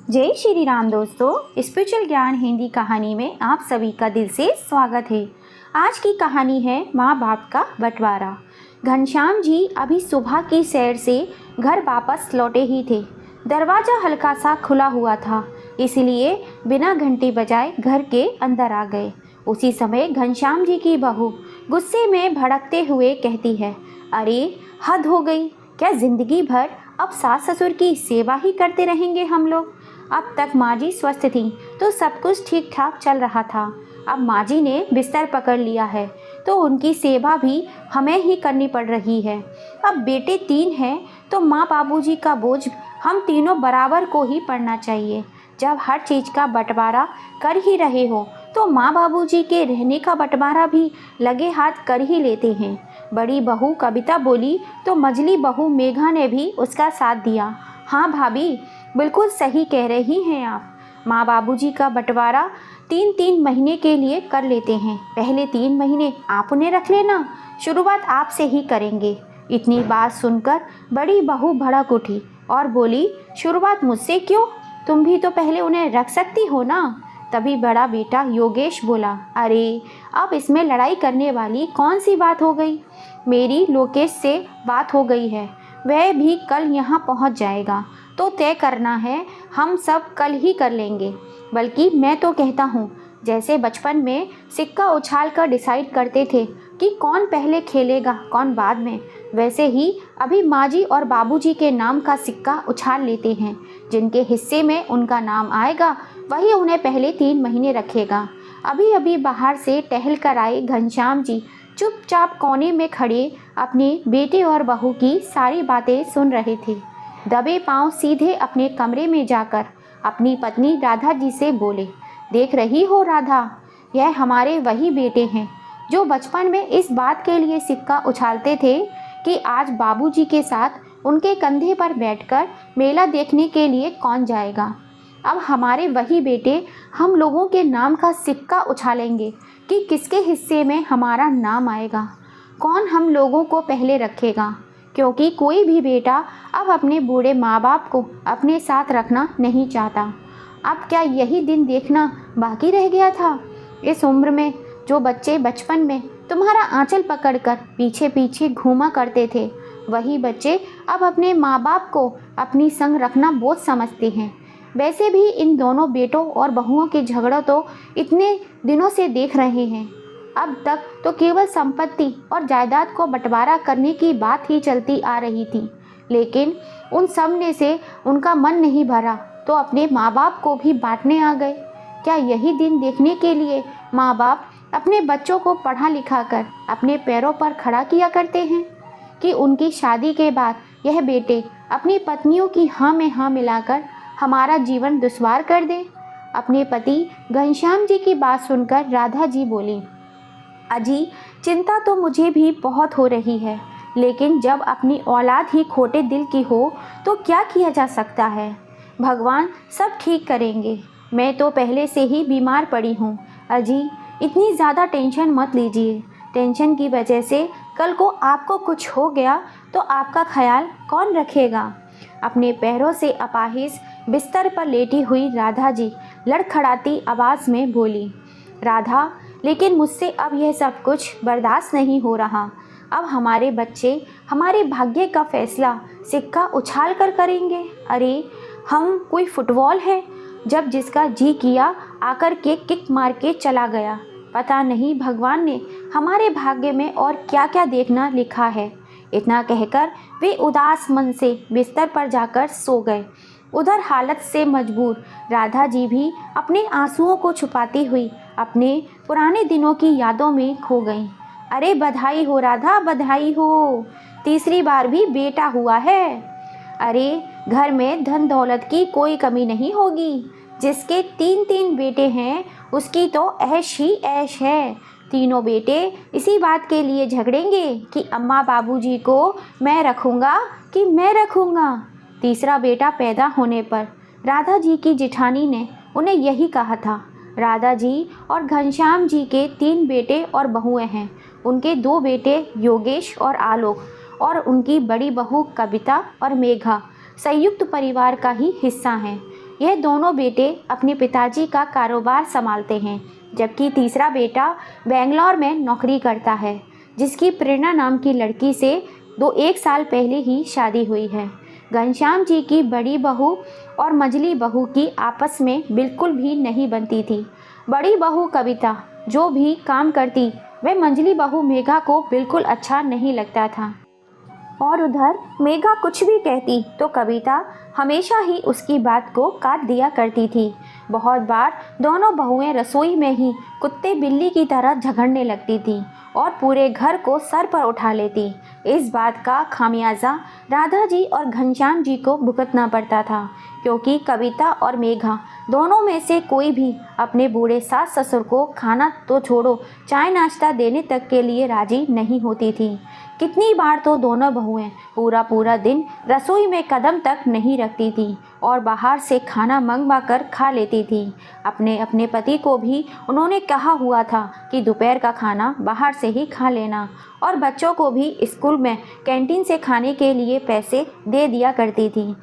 जय श्री राम दोस्तों, स्पिरिचुअल ज्ञान हिंदी कहानी में आप सभी का दिल से स्वागत है। आज की कहानी है माँ बाप का बंटवारा। घनश्याम जी अभी सुबह की सैर से घर वापस लौटे ही थे। दरवाज़ा हल्का सा खुला हुआ था, इसलिए बिना घंटी बजाए घर के अंदर आ गए। उसी समय घनश्याम जी की बहू गुस्से में भड़कते हुए कहती है, अरे हद हो गई, क्या ज़िंदगी भर अब सास ससुर की सेवा ही करते रहेंगे हम लोग। अब तक माँ जी स्वस्थ थीं तो सब कुछ ठीक ठाक चल रहा था। अब माँ जी ने बिस्तर पकड़ लिया है तो उनकी सेवा भी हमें ही करनी पड़ रही है। अब बेटे 3 हैं तो माँ बाबूजी का बोझ हम तीनों बराबर को ही पड़ना चाहिए। जब हर चीज़ का बंटवारा कर ही रहे हो तो माँ बाबूजी के रहने का बंटवारा भी लगे हाथ कर ही लेते हैं। बड़ी बहू कविता बोली तो मझली बहू मेघा ने भी उसका साथ दिया। हाँ भाभी, बिल्कुल सही कह रही हैं आप। माँ बाबूजी का बंटवारा 3-3 महीने के लिए कर लेते हैं। पहले 3 महीने आप उन्हें रख लेना, शुरुआत आपसे ही करेंगे। इतनी बात सुनकर बड़ी बहू भड़क उठी और बोली, शुरुआत मुझसे क्यों? तुम भी तो पहले उन्हें रख सकती हो ना। तभी बड़ा बेटा योगेश बोला, अरे अब इसमें लड़ाई करने वाली कौन सी बात हो गई। मेरी लोकेश से बात हो गई है, वह भी कल यहाँ पहुँच जाएगा तो तय करना है, हम सब कल ही कर लेंगे। बल्कि मैं तो कहता हूँ, जैसे बचपन में सिक्का उछाल कर डिसाइड करते थे कि कौन पहले खेलेगा कौन बाद में, वैसे ही अभी माँ जी और बाबूजी के नाम का सिक्का उछाल लेते हैं। जिनके हिस्से में उनका नाम आएगा वही उन्हें पहले 3 महीने रखेगा। अभी अभी बाहर से टहल कर आए घनश्याम जी चुपचाप कोने में खड़े अपने बेटे और बहू की सारी बातें सुन रहे थे। दबे पांव सीधे अपने कमरे में जाकर अपनी पत्नी राधा जी से बोले, देख रही हो राधा, यह हमारे वही बेटे हैं जो बचपन में इस बात के लिए सिक्का उछालते थे कि आज बाबूजी के साथ उनके कंधे पर बैठकर मेला देखने के लिए कौन जाएगा। अब हमारे वही बेटे हम लोगों के नाम का सिक्का उछालेंगे कि किसके हिस्से में हमारा नाम आएगा, कौन हम लोगों को पहले रखेगा। क्योंकि कोई भी बेटा अब अपने बूढ़े माँ बाप को अपने साथ रखना नहीं चाहता। अब क्या यही दिन देखना बाकी रह गया था? इस उम्र में जो बच्चे बचपन में तुम्हारा आंचल पकड़कर पीछे पीछे घूमा करते थे, वही बच्चे अब अपने माँ बाप को अपनी संग रखना बोझ समझते हैं। वैसे भी इन दोनों बेटों और बहुओं के झगड़ों तो इतने दिनों से देख रहे हैं। अब तक तो केवल संपत्ति और जायदाद को बंटवारा करने की बात ही चलती आ रही थी, लेकिन उन सब ने से उनका मन नहीं भरा तो अपने माँ बाप को भी बांटने आ गए। क्या यही दिन देखने के लिए माँ बाप अपने बच्चों को पढ़ा लिखा कर अपने पैरों पर खड़ा किया करते हैं कि उनकी शादी के बाद यह बेटे अपनी पत्नियों की हाँ में हाँ मिलाकर हमारा जीवन दुश्वार कर दे। अपने पति घनश्याम जी की बात सुनकर राधा जी बोली, अजी चिंता तो मुझे भी बहुत हो रही है, लेकिन जब अपनी औलाद ही खोटे दिल की हो तो क्या किया जा सकता है। भगवान सब ठीक करेंगे। मैं तो पहले से ही बीमार पड़ी हूँ। अजी इतनी ज़्यादा टेंशन मत लीजिए। टेंशन की वजह से कल को आपको कुछ हो गया तो आपका ख्याल कौन रखेगा। अपने पैरों से अपाहिज बिस्तर पर लेटी हुई राधा जी लड़खड़ाती आवाज़ में बोली, राधा लेकिन मुझसे अब यह सब कुछ बर्दाश्त नहीं हो रहा। अब हमारे बच्चे हमारे भाग्य का फैसला सिक्का उछाल कर करेंगे। अरे हम कोई फुटबॉल है, जब जिसका जी किया आकर के किक मार के चला गया। पता नहीं भगवान ने हमारे भाग्य में और क्या क्या देखना लिखा है। इतना कहकर वे उदास मन से बिस्तर पर जाकर सो गए। उधर हालत से मजबूर राधा जी भी अपने आंसुओं को छुपाती हुई अपने पुराने दिनों की यादों में खो गईं। अरे बधाई हो राधा, बधाई हो, तीसरी बार भी बेटा हुआ है। अरे घर में धन दौलत की कोई कमी नहीं होगी। जिसके 3-3 बेटे हैं उसकी तो ऐश ही ऐश है। तीनों बेटे इसी बात के लिए झगड़ेंगे कि अम्मा बाबूजी को मैं रखूँगा कि मैं रखूँगा। तीसरा बेटा पैदा होने पर राधा जी की जिठानी ने उन्हें यही कहा था। राधा जी और घनश्याम जी के 3 बेटे और बहुएं हैं। उनके 2 बेटे योगेश और आलोक और उनकी बड़ी बहू कविता और मेघा संयुक्त परिवार का ही हिस्सा हैं। यह दोनों बेटे अपने पिताजी का कारोबार संभालते हैं, जबकि तीसरा बेटा बेंगलोर में नौकरी करता है, जिसकी प्रेरणा नाम की लड़की से 1 साल पहले ही शादी हुई है। घनश्याम जी की बड़ी बहू और मझली बहू की आपस में बिल्कुल भी नहीं बनती थी। बड़ी बहू कविता जो भी काम करती वह मंझली बहू मेघा को बिल्कुल अच्छा नहीं लगता था, और उधर मेघा कुछ भी कहती तो कविता हमेशा ही उसकी बात को काट दिया करती थी। बहुत बार दोनों बहुएं रसोई में ही कुत्ते बिल्ली की तरह झगड़ने लगती थी और पूरे घर को सर पर उठा लेती। इस बात का खामियाजा राधा जी और घनश्याम जी को भुगतना पड़ता था, क्योंकि कविता और मेघा दोनों में से कोई भी अपने बूढ़े सास ससुर को खाना तो छोड़ो चाय नाश्ता देने तक के लिए राजी नहीं होती थी। कितनी बार तो दोनों बहुएं पूरा दिन रसोई में कदम तक नहीं रखती थी और बाहर से खाना मंगवा कर खा लेती थी। अपने पति को भी उन्होंने कहा हुआ था कि दोपहर का खाना बाहर से ही खा लेना, और बच्चों को भी स्कूल में कैंटीन से खाने के लिए पैसे दे दिया करती थी।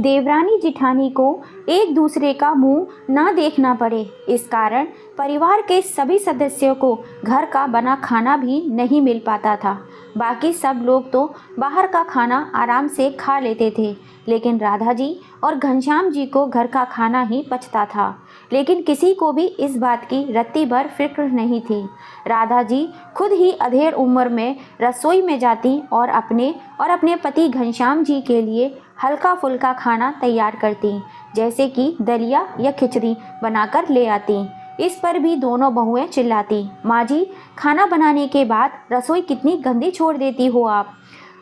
देवरानी जिठानी को एक दूसरे का मुंह ना देखना पड़े, इस कारण परिवार के सभी सदस्यों को घर का बना खाना भी नहीं मिल पाता था। बाकी सब लोग तो बाहर का खाना आराम से खा लेते थे, लेकिन राधा जी और घनश्याम जी को घर का खाना ही पचता था। लेकिन किसी को भी इस बात की रत्ती भर फिक्र नहीं थी। राधा जी खुद ही अधेड़ उम्र में रसोई में जाती और अपने पति घनश्याम जी के लिए हल्का फुल्का खाना तैयार करती, जैसे कि दलिया या खिचड़ी बनाकर ले आती। इस पर भी दोनों बहुएं चिल्लाती, माँ जी खाना बनाने के बाद रसोई कितनी गंदी छोड़ देती हो आप,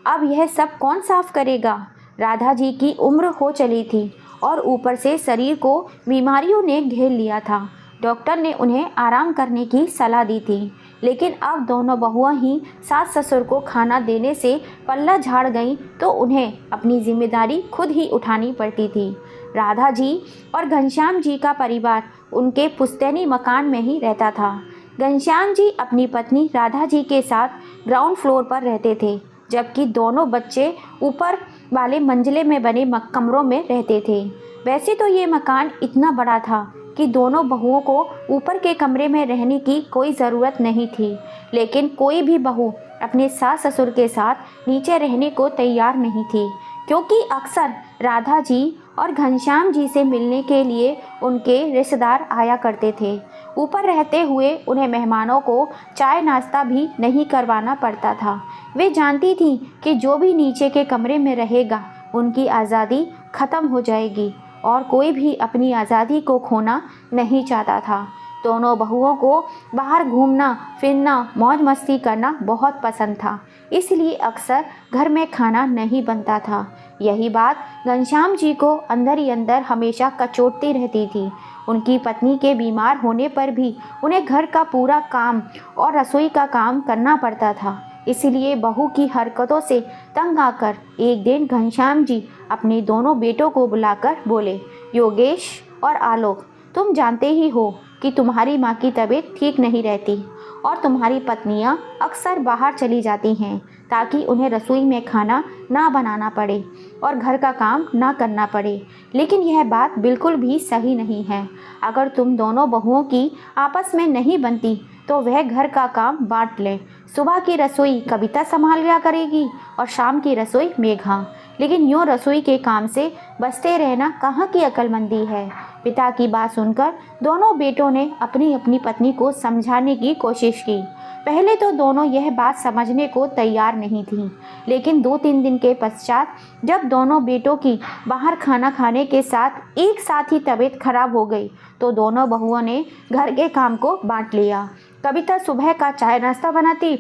अब यह सब कौन साफ करेगा। राधा जी की उम्र हो चली थी और ऊपर से शरीर को बीमारियों ने घेर लिया था। डॉक्टर ने उन्हें आराम करने की सलाह दी थी, लेकिन अब दोनों बहुआं ही सास ससुर को खाना देने से पल्ला झाड़ गईं तो उन्हें अपनी जिम्मेदारी खुद ही उठानी पड़ती थी। राधा जी और घनश्याम जी का परिवार उनके पुश्तैनी मकान में ही रहता था। घनश्याम जी अपनी पत्नी राधा जी के साथ ग्राउंड फ्लोर पर रहते थे, जबकि दोनों बच्चे ऊपर वाले मंजिले में बने कमरों में रहते थे। वैसे तो ये मकान इतना बड़ा था कि दोनों बहुओं को ऊपर के कमरे में रहने की कोई ज़रूरत नहीं थी, लेकिन कोई भी बहू अपने सास ससुर के साथ नीचे रहने को तैयार नहीं थी, क्योंकि अक्सर राधा जी और घनश्याम जी से मिलने के लिए उनके रिश्तेदार आया करते थे। ऊपर रहते हुए उन्हें मेहमानों को चाय नाश्ता भी नहीं करवाना पड़ता था। वे जानती थीं कि जो भी नीचे के कमरे में रहेगा उनकी आज़ादी ख़त्म हो जाएगी, और कोई भी अपनी आज़ादी को खोना नहीं चाहता था। दोनों बहुओं को बाहर घूमना फिरना मौज मस्ती करना बहुत पसंद था, इसलिए अक्सर घर में खाना नहीं बनता था। यही बात घनश्याम जी को अंदर ही अंदर हमेशा कचोटती रहती थी। उनकी पत्नी के बीमार होने पर भी उन्हें घर का पूरा काम और रसोई का काम करना पड़ता था। इसलिए बहू की हरकतों से तंग आकर एक दिन घनश्याम जी अपने दोनों बेटों को बुलाकर बोले, योगेश और आलोक, तुम जानते ही हो कि तुम्हारी माँ की तबीयत ठीक नहीं रहती और तुम्हारी पत्नियाँ अक्सर बाहर चली जाती हैं ताकि उन्हें रसोई में खाना ना बनाना पड़े और घर का काम ना करना पड़े। लेकिन यह बात बिल्कुल भी सही नहीं है। अगर तुम दोनों बहुओं की आपस में नहीं बनती तो वह घर का काम बांट ले। सुबह की रसोई कविता संभाल लिया करेगी और शाम की रसोई मेघा। लेकिन यूँ रसोई के काम से बचते रहना कहाँ की अक्लमंदी है। पिता की बात सुनकर दोनों बेटों ने अपनी अपनी पत्नी को समझाने की कोशिश की। पहले तो दोनों यह बात समझने को तैयार नहीं थीं, लेकिन 2-3 दिन के पश्चात जब दोनों बेटों की बाहर खाना खाने के साथ एक साथ ही तबीयत खराब हो गई तो दोनों बहुओं ने घर के काम को बांट लिया। कविता सुबह का चाय नाश्ता बनाती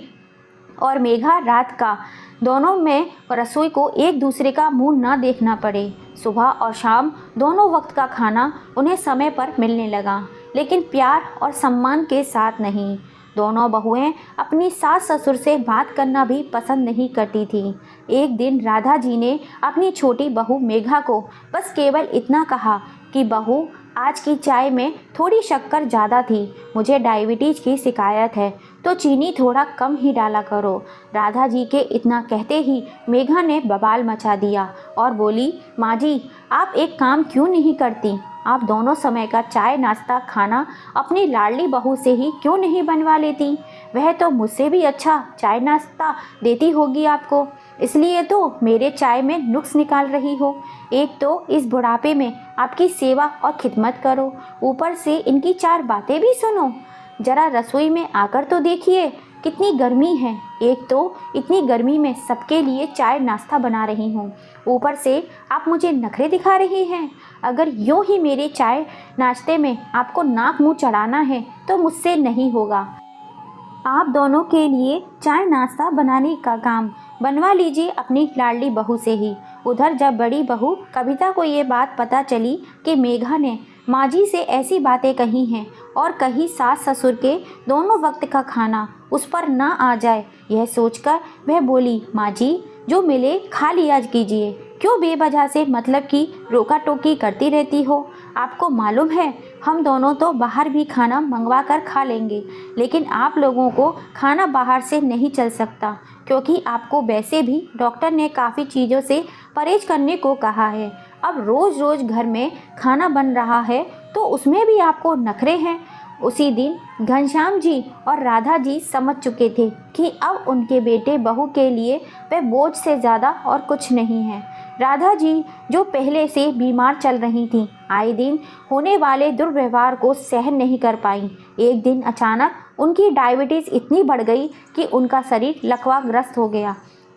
और मेघा रात का। दोनों में रसोई को एक दूसरे का मुंह ना देखना पड़े। सुबह और शाम दोनों वक्त का खाना उन्हें समय पर मिलने लगा, लेकिन प्यार और सम्मान के साथ नहीं। दोनों बहुएं अपनी सास ससुर से बात करना भी पसंद नहीं करती थीं। एक दिन राधा जी ने अपनी छोटी बहू मेघा को बस केवल इतना कहा कि बहू, आज की चाय में थोड़ी शक्कर ज़्यादा थी, मुझे डायबिटीज़ की शिकायत है, तो चीनी थोड़ा कम ही डाला करो। राधा जी के इतना कहते ही मेघा ने बवाल मचा दिया और बोली, माँ जी आप एक काम क्यों नहीं करती? आप दोनों समय का चाय नाश्ता खाना अपनी लाडली बहू से ही क्यों नहीं बनवा लेती? वह तो मुझसे भी अच्छा चाय नाश्ता देती होगी आपको, इसलिए तो मेरे चाय में नुक्स निकाल रही हो। एक तो इस बुढ़ापे में आपकी सेवा और खिदमत करो, ऊपर से इनकी 4 बातें भी सुनो। जरा रसोई में आकर तो देखिए कितनी गर्मी है। एक तो इतनी गर्मी में सबके लिए चाय नाश्ता बना रही हूँ, ऊपर से आप मुझे नखरे दिखा रही हैं। अगर यूँ ही मेरे चाय नाश्ते में आपको नाक मुँह चढ़ाना है तो मुझसे नहीं होगा। आप दोनों के लिए चाय नाश्ता बनाने का काम बनवा लीजिए अपनी लाडली बहू से ही। उधर जब बड़ी बहू कविता को ये बात पता चली कि मेघा ने माँ जी से ऐसी बातें कही हैं और कहीं सास ससुर के दोनों वक्त का खाना उस पर ना आ जाए, यह सोचकर वह बोली, माँ जी जो मिले खा लिया कीजिए, क्यों बेवजह से मतलब की रोका टोकी करती रहती हो? आपको मालूम है हम दोनों तो बाहर भी खाना मंगवा कर खा लेंगे, लेकिन आप लोगों को खाना बाहर से नहीं चल सकता, क्योंकि आपको वैसे भी डॉक्टर ने काफ़ी चीज़ों से परहेज करने को कहा है। अब रोज़ रोज़ घर में खाना बन रहा है तो उसमें भी आपको नखरे हैं। उसी दिन घनश्याम जी और राधा जी समझ चुके थे कि अब उनके बेटे बहू के लिए वह बोझ से ज़्यादा और कुछ नहीं है। राधा जी जो पहले से बीमार चल रही थीं, आए दिन होने वाले दुर्व्यवहार को सहन नहीं कर पाईं। एक दिन अचानक उनकी डायबिटीज़ इतनी बढ़ गई कि उनका शरीर लकवाग्रस्त हो गया।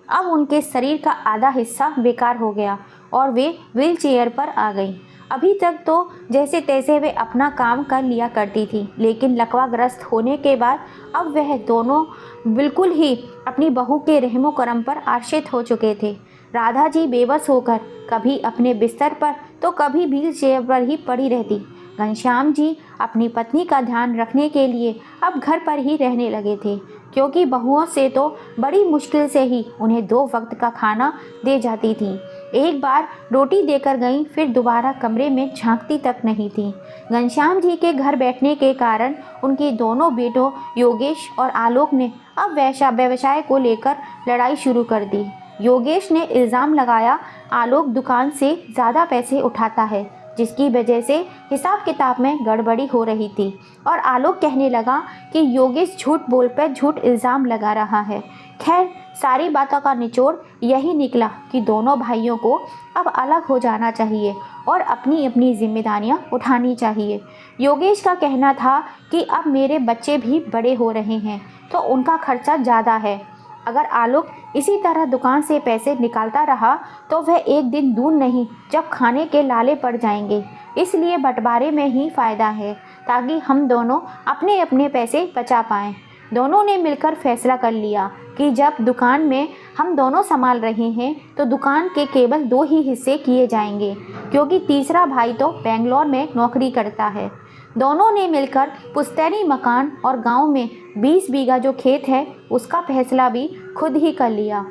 अब उनके शरीर का आधा हिस्सा बेकार हो गया और वे व्हील चेयर पर आ गईं। अभी तक तो जैसे तैसे वे अपना काम कर लिया करती थी, लेकिन लकवाग्रस्त होने के बाद अब वह दोनों बिल्कुल ही अपनी बहू के रहमो करम पर आश्रित हो चुके थे। राधा जी बेबस होकर कभी अपने बिस्तर पर तो कभी व्हील चेयर पर ही पड़ी रहती। घनश्याम जी अपनी पत्नी का ध्यान रखने के लिए अब घर पर ही रहने लगे थे, क्योंकि बहुओं से तो बड़ी मुश्किल से ही उन्हें 2 वक्त का खाना दे जाती थी। एक बार रोटी देकर गईं, फिर दोबारा कमरे में झांकती तक नहीं थी। घनश्याम जी के घर बैठने के कारण उनके दोनों बेटों योगेश और आलोक ने अब व्यवसाय को लेकर लड़ाई शुरू कर दी। योगेश ने इल्ज़ाम लगाया आलोक दुकान से ज़्यादा पैसे उठाता है, जिसकी वजह से हिसाब किताब में गड़बड़ी हो रही थी, और आलोक कहने लगा कि योगेश झूठ बोल पर झूठ इल्ज़ाम लगा रहा है। खैर सारी बातों का निचोड़ यही निकला कि दोनों भाइयों को अब अलग हो जाना चाहिए और अपनी अपनी जिम्मेदारियां उठानी चाहिए। योगेश का कहना था कि अब मेरे बच्चे भी बड़े हो रहे हैं तो उनका खर्चा ज़्यादा है। अगर आलोक इसी तरह दुकान से पैसे निकालता रहा तो वह एक दिन दूर नहीं जब खाने के लाले पड़ जाएंगे। इसलिए बंटवारे में ही फ़ायदा है, ताकि हम दोनों अपने अपने पैसे बचा पाएँ। दोनों ने मिलकर फैसला कर लिया कि जब दुकान में हम दोनों संभाल रहे हैं तो दुकान के केवल 2 ही हिस्से किए जाएंगे, क्योंकि तीसरा भाई तो बेंगलोर में नौकरी करता है। दोनों ने मिलकर पुश्तैनी मकान और गांव में 20 बीघा जो खेत है उसका फैसला भी खुद ही कर लिया।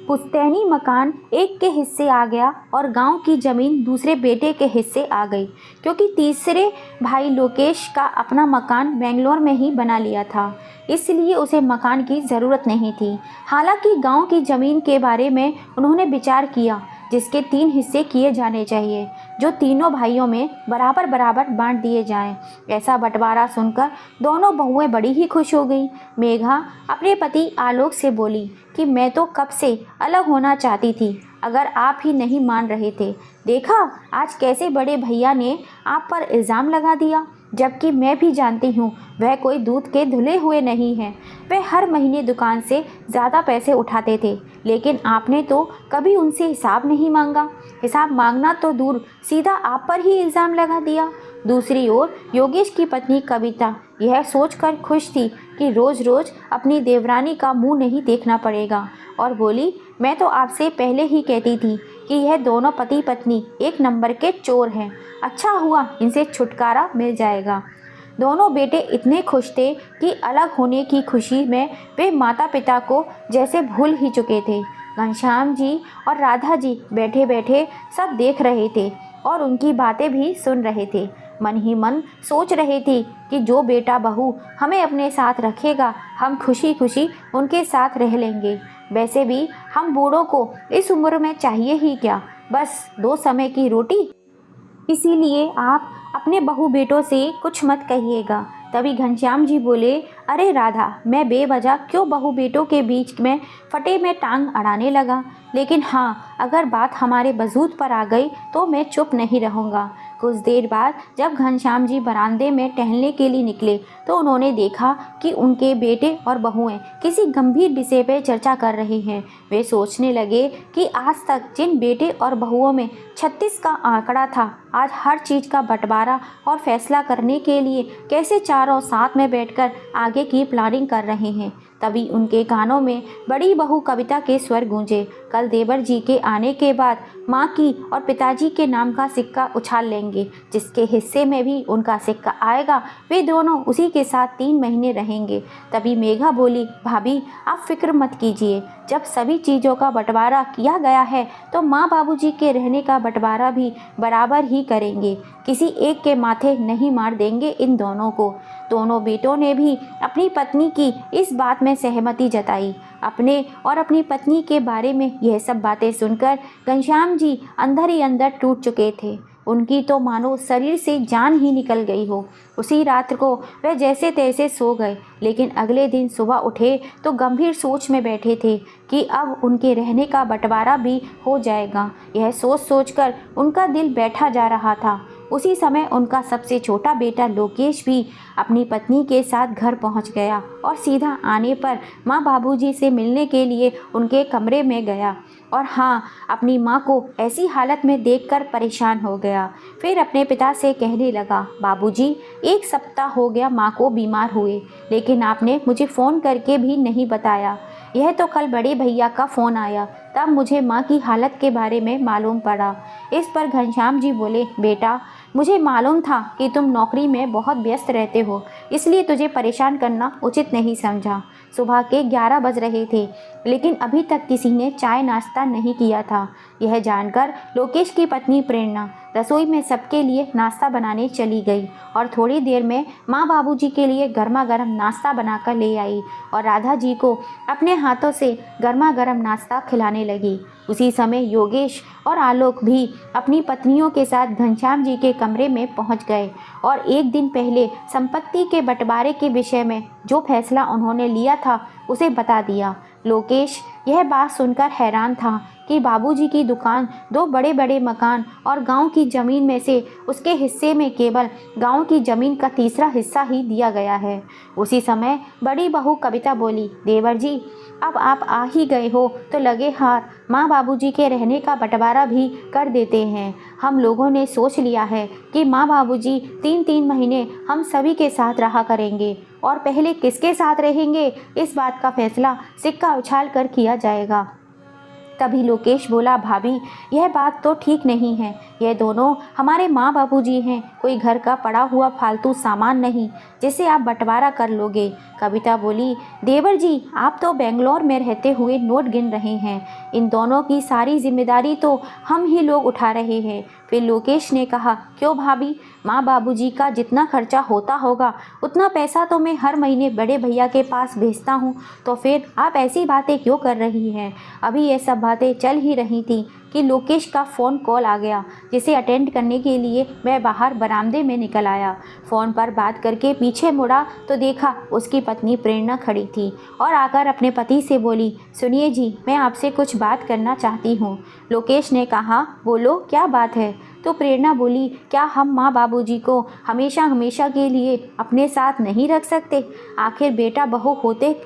पुश्तैनी मकान एक के हिस्से आ गया और गांव की ज़मीन दूसरे बेटे के हिस्से आ गई, क्योंकि तीसरे भाई लोकेश का अपना मकान बेंगलोर में ही बना लिया था, इसलिए उसे मकान की ज़रूरत नहीं थी। हालांकि गांव की ज़मीन के बारे में उन्होंने विचार किया, जिसके 3 हिस्से किए जाने चाहिए, जो तीनों भाइयों में बराबर बराबर बांट दिए जाएं। ऐसा बंटवारा सुनकर दोनों बहुएं बड़ी ही खुश हो गईं। मेघा अपने पति आलोक से बोली कि मैं तो कब से अलग होना चाहती थी, अगर आप ही नहीं मान रहे थे। देखा आज कैसे बड़े भैया ने आप पर इल्ज़ाम लगा दिया, जबकि मैं भी जानती हूँ वह कोई दूध के धुले हुए नहीं हैं। वह हर महीने दुकान से ज़्यादा पैसे उठाते थे, लेकिन आपने तो कभी उनसे हिसाब नहीं मांगा। हिसाब मांगना तो दूर, सीधा आप पर ही इल्ज़ाम लगा दिया। दूसरी ओर योगेश की पत्नी कविता यह सोचकर खुश थी कि रोज़ रोज़ अपनी देवरानी का मुंह नहीं देखना पड़ेगा, और बोली, मैं तो आपसे पहले ही कहती थी कि यह दोनों पति पत्नी एक नंबर के चोर हैं। अच्छा हुआ इनसे छुटकारा मिल जाएगा। दोनों बेटे इतने खुश थे कि अलग होने की खुशी में वे माता पिता को जैसे भूल ही चुके थे। घनश्याम जी और राधा जी बैठे बैठे सब देख रहे थे और उनकी बातें भी सुन रहे थे। मन ही मन सोच रहे थे कि जो बेटा बहू हमें अपने साथ रखेगा हम खुशी खुशी उनके साथ रह लेंगे। वैसे भी हम बूढ़ों को इस उम्र में चाहिए ही क्या, बस 2 समय की रोटी। इसीलिए आप अपने बहू बेटों से कुछ मत कहिएगा। तभी घनश्याम जी बोले, अरे राधा, मैं बेवजह क्यों बहू बेटों के बीच में फटे में टांग अड़ाने लगा। लेकिन हाँ, अगर बात हमारे वजूद पर आ गई तो मैं चुप नहीं रहूँगा। कुछ देर बाद जब घनश्याम जी बरामदे में टहलने के लिए निकले तो उन्होंने देखा कि उनके बेटे और बहुएं किसी गंभीर विषय पर चर्चा कर रहे हैं। वे सोचने लगे कि आज तक जिन बेटे और बहुओं में 36 का आंकड़ा था, आज हर चीज़ का बंटवारा और फैसला करने के लिए कैसे चारों साथ में बैठकर आगे की प्लानिंग कर रहे हैं। तभी उनके कानों में बड़ी बहू कविता के स्वर गूंजे। कल देवर जी के आने के बाद माँ की और पिताजी के नाम का सिक्का उछाल लेंगे। जिसके हिस्से में भी उनका सिक्का आएगा वे दोनों उसी के साथ 3 महीने रहेंगे। तभी मेघा बोली, भाभी आप फिक्र मत कीजिए, जब सभी चीज़ों का बंटवारा किया गया है तो माँ बाबूजी के रहने का बंटवारा भी बराबर ही करेंगे। किसी एक के माथे नहीं मार देंगे इन दोनों को। दोनों बेटों ने भी अपनी पत्नी की इस बात में सहमति जताई। अपने और अपनी पत्नी के बारे में यह सब बातें सुनकर घनश्याम जी अंदर ही अंदर टूट चुके थे। उनकी तो मानो शरीर से जान ही निकल गई हो। उसी रात को वे जैसे तैसे सो गए, लेकिन अगले दिन सुबह उठे तो गंभीर सोच में बैठे थे कि अब उनके रहने का बंटवारा भी हो जाएगा। यह सोच सोचकर उनका दिल बैठा जा रहा था। उसी समय उनका सबसे छोटा बेटा लोकेश भी अपनी पत्नी के साथ घर पहुंच गया और सीधा आने पर माँ बाबूजी से मिलने के लिए उनके कमरे में गया और हाँ, अपनी माँ को ऐसी हालत में देखकर परेशान हो गया। फिर अपने पिता से कहने लगा, बाबूजी 1 सप्ताह हो गया माँ को बीमार हुए, लेकिन आपने मुझे फ़ोन करके भी नहीं बताया। यह तो कल बड़े भैया का फ़ोन आया, तब मुझे माँ की हालत के बारे में मालूम पड़ा। इस पर घनश्याम जी बोले, बेटा मुझे मालूम था कि तुम नौकरी में बहुत व्यस्त रहते हो, इसलिए तुझे परेशान करना उचित नहीं समझा। सुबह के 11 बज रहे थे, लेकिन अभी तक किसी ने चाय नाश्ता नहीं किया था। यह जानकर लोकेश की पत्नी प्रेरणा रसोई में सबके लिए नाश्ता बनाने चली गई और थोड़ी देर में माँ बाबूजी के लिए गर्मा गर्म नाश्ता बनाकर ले आई और राधा जी को अपने हाथों से गर्मा गर्म नाश्ता खिलाने लगी। उसी समय योगेश और आलोक भी अपनी पत्नियों के साथ घनश्याम जी के कमरे में पहुंच गए और एक दिन पहले संपत्ति के बंटवारे के विषय में जो फैसला उन्होंने लिया था उसे बता दिया। लोकेश यह बात सुनकर हैरान था कि बाबूजी की दुकान, 2 बड़े बड़े मकान और गांव की ज़मीन में से उसके हिस्से में केवल गांव की ज़मीन का तीसरा हिस्सा ही दिया गया है। उसी समय बड़ी बहू कविता बोली, देवर जी अब आप आ ही गए हो तो लगे हाथ माँ बाबूजी के रहने का बंटवारा भी कर देते हैं। हम लोगों ने सोच लिया है कि माँ बाबूजी 3-3 महीने हम सभी के साथ रहा करेंगे और पहले किसके साथ रहेंगे इस बात का फैसला सिक्का उछाल कर किया जाएगा। तभी लोकेश बोला, भाभी यह बात तो ठीक नहीं है, यह दोनों हमारे माँ बाबूजी हैं, कोई घर का पड़ा हुआ फालतू सामान नहीं जिसे आप बंटवारा कर लोगे। कविता बोली, देवर जी आप तो बेंगलोर में रहते हुए नोट गिन रहे हैं, इन दोनों की सारी जिम्मेदारी तो हम ही लोग उठा रहे हैं। फिर लोकेश ने कहा, क्यों भाभी, माँ बाबूजी का जितना खर्चा होता होगा उतना पैसा तो मैं हर महीने बड़े भैया के पास भेजता हूँ, तो फिर आप ऐसी बातें क्यों कर रही हैं। अभी ये सब बातें चल ही रही थी कि लोकेश का फ़ोन कॉल आ गया, जिसे अटेंड करने के लिए मैं बाहर बरामदे में निकल आया। फ़ोन पर बात करके पीछे मुड़ा तो देखा उसकी पत्नी प्रेरणा खड़ी थी और आकर अपने पति से बोली, सुनिए जी मैं आपसे कुछ बात करना चाहती हूँ। लोकेश ने कहा, बोलो क्या बात है। तो प्रेरणा बोली, क्या हम माँ बाबूजी को हमेशा हमेशा के लिए अपने साथ नहीं रख सकते। आखिर बेटा बहू होते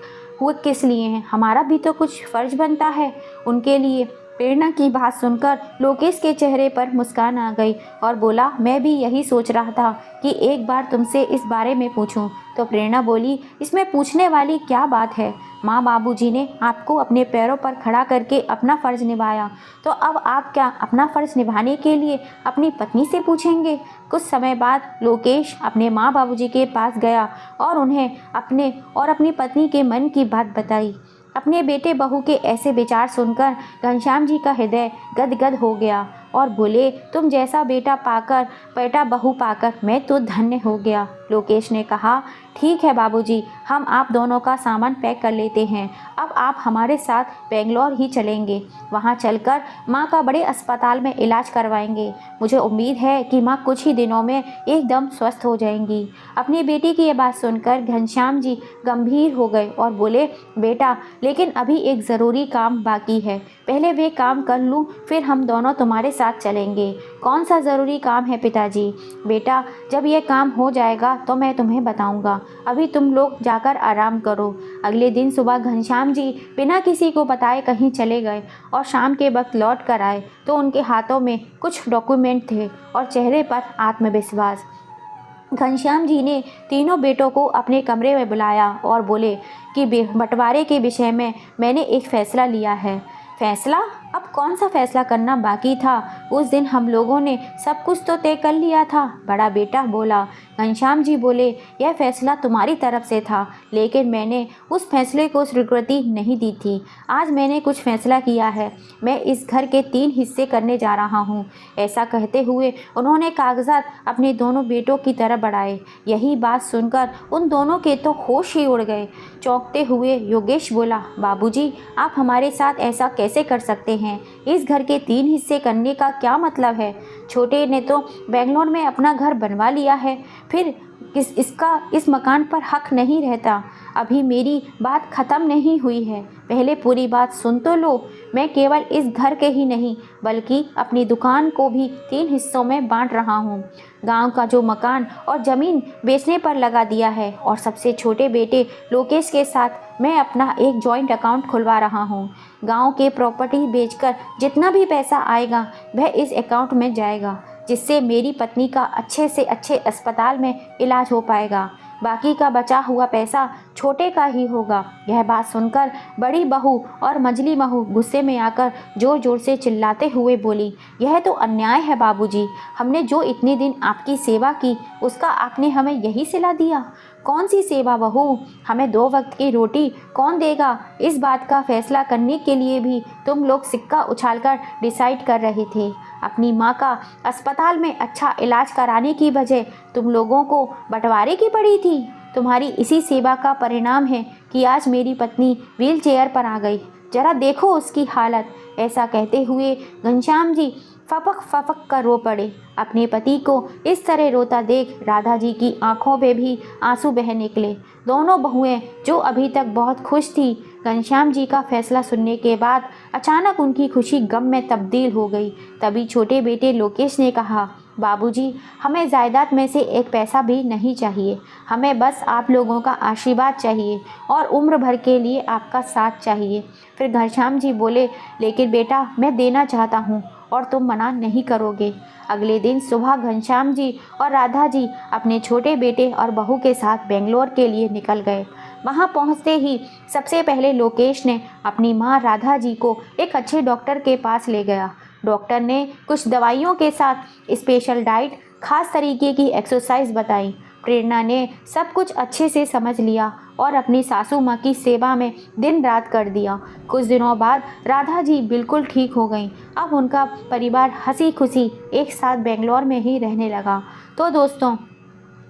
हुए किस लिए हैं, हमारा भी तो कुछ फ़र्ज बनता है उनके लिए। प्रेरणा की बात सुनकर लोकेश के चेहरे पर मुस्कान आ गई और बोला, मैं भी यही सोच रहा था कि एक बार तुमसे इस बारे में पूछूं। तो प्रेरणा बोली, इसमें पूछने वाली क्या बात है, माँ बाबूजी ने आपको अपने पैरों पर खड़ा करके अपना फ़र्ज़ निभाया, तो अब आप क्या अपना फ़र्ज़ निभाने के लिए अपनी पत्नी से पूछेंगे। कुछ समय बाद लोकेश अपने माँ बाबूजी के पास गया और उन्हें अपने और अपनी पत्नी के मन की बात बताई। अपने बेटे बहू के ऐसे विचार सुनकर घनश्याम जी का हृदय गदगद हो गया। और बोले, तुम जैसा बेटा बहू पाकर मैं तो धन्य हो गया। लोकेश ने कहा, ठीक है बाबूजी, हम आप दोनों का सामान पैक कर लेते हैं। अब आप हमारे साथ बेंगलोर ही चलेंगे। वहाँ चलकर माँ का बड़े अस्पताल में इलाज करवाएंगे। मुझे उम्मीद है कि माँ कुछ ही दिनों में एकदम स्वस्थ हो जाएंगी। अपनी बेटी की ये बात सुनकर घनश्याम जी गंभीर हो गए और बोले, बेटा, लेकिन अभी एक ज़रूरी काम बाकी है। पहले वे काम कर लूँ, फिर हम दोनों तुम्हारे साथ चलेंगे। कौन सा ज़रूरी काम है पिताजी? बेटा, जब यह काम हो जाएगा तो मैं तुम्हें बताऊंगा। अभी तुम लोग जाकर आराम करो। अगले दिन सुबह घनश्याम जी बिना किसी को बताए कहीं चले गए और शाम के वक्त लौट कर आए तो उनके हाथों में कुछ डॉक्यूमेंट थे और चेहरे पर आत्मविश्वास। घनश्याम जी ने तीनों बेटों को अपने कमरे में बुलाया और बोले कि बंटवारे के विषय में मैंने एक फ़ैसला लिया है। फ़ैसला? अब कौन सा फ़ैसला करना बाकी था? उस दिन हम लोगों ने सब कुछ तो तय कर लिया था, बड़ा बेटा बोला। घनश्याम जी बोले, यह फ़ैसला तुम्हारी तरफ से था, लेकिन मैंने उस फैसले को स्वीकृति नहीं दी थी। आज मैंने कुछ फ़ैसला किया है। मैं इस घर के 3 हिस्से करने जा रहा हूँ। ऐसा कहते हुए उन्होंने कागजात अपने दोनों बेटों की तरफ बढ़ाए। यही बात सुनकर उन दोनों के तो होश ही उड़ गए। चौंकते हुए योगेश बोला, बाबूजी, आप हमारे साथ ऐसा कैसे कर सकते हैं? इस घर के 3 हिस्से करने का क्या मतलब है? छोटे ने तो बेंगलोर में अपना घर बनवा लिया है, फिर इसका इस मकान पर हक नहीं रहता। अभी मेरी बात ख़त्म नहीं हुई है, पहले पूरी बात सुन तो लो। मैं केवल इस घर के ही नहीं बल्कि अपनी दुकान को भी 3 हिस्सों में बांट रहा हूँ। गांव का जो मकान और ज़मीन बेचने पर लगा दिया है और सबसे छोटे बेटे लोकेश के साथ मैं अपना एक जॉइंट अकाउंट खुलवा रहा हूँ। गांव के प्रॉपर्टी बेचकर जितना भी पैसा आएगा वह इस अकाउंट में जाएगा, जिससे मेरी पत्नी का अच्छे से अच्छे अस्पताल में इलाज हो पाएगा। बाकी का बचा हुआ पैसा छोटे का ही होगा। यह बात सुनकर बड़ी बहू और मझली बहू गुस्से में आकर जोर जोर से चिल्लाते हुए बोली, यह तो अन्याय है बाबूजी। हमने जो इतने दिन आपकी सेवा की उसका आपने हमें यही सिला दिया। कौन सी सेवा बहू? हमें 2 वक्त की रोटी कौन देगा? इस बात का फैसला करने के लिए भी तुम लोग सिक्का उछालकर डिसाइड कर रहे थे। अपनी माँ का अस्पताल में अच्छा इलाज कराने की वजह तुम लोगों को बंटवारे की पड़ी थी। तुम्हारी इसी सेवा का परिणाम है कि आज मेरी पत्नी व्हील चेयर पर आ गई। जरा देखो उसकी हालत। ऐसा कहते हुए घनश्याम जी फपक फपक कर रो पड़े। अपने पति को इस तरह रोता देख राधा जी की आंखों में भी आंसू बह निकले। दोनों बहुएं जो अभी तक बहुत खुश थी, घनश्याम जी का फैसला सुनने के बाद अचानक उनकी खुशी गम में तब्दील हो गई। तभी छोटे बेटे लोकेश ने कहा, बाबूजी, हमें जायदाद में से एक पैसा भी नहीं चाहिए। हमें बस आप लोगों का आशीर्वाद चाहिए और उम्र भर के लिए आपका साथ चाहिए। फिर घनश्याम जी बोले, लेकिन बेटा, मैं देना चाहता हूँ और तुम मना नहीं करोगे। अगले दिन सुबह घनश्याम जी और राधा जी अपने छोटे बेटे और बहू के साथ बेंगलोर के लिए निकल गए। वहां पहुंचते ही सबसे पहले लोकेश ने अपनी मां राधा जी को एक अच्छे डॉक्टर के पास ले गया। डॉक्टर ने कुछ दवाइयों के साथ स्पेशल डाइट, खास तरीके की एक्सरसाइज बताई। प्रेरणा ने सब कुछ अच्छे से समझ लिया और अपनी सासू माँ की सेवा में दिन रात कर दिया। कुछ दिनों बाद राधा जी बिल्कुल ठीक हो गईं। अब उनका परिवार हंसी खुशी एक साथ बेंगलोर में ही रहने लगा। तो दोस्तों,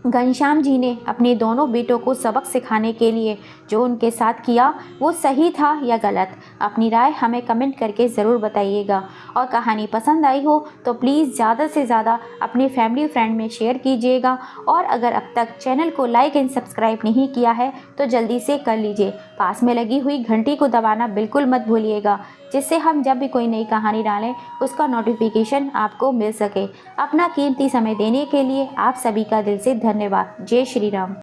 घनश्याम जी ने अपने दोनों बेटों को सबक सिखाने के लिए जो उनके साथ किया वो सही था या गलत, अपनी राय हमें कमेंट करके ज़रूर बताइएगा। और कहानी पसंद आई हो तो प्लीज़ ज़्यादा से ज़्यादा अपने फैमिली फ्रेंड में शेयर कीजिएगा। और अगर अब तक चैनल को लाइक एंड सब्सक्राइब नहीं किया है तो जल्दी से कर लीजिए। पास में लगी हुई घंटी को दबाना बिल्कुल मत भूलिएगा, जिससे हम जब भी कोई नई कहानी डालें उसका नोटिफिकेशन आपको मिल सके। अपना कीमती समय देने के लिए आप सभी का दिल से धन्यवाद। जय श्री राम।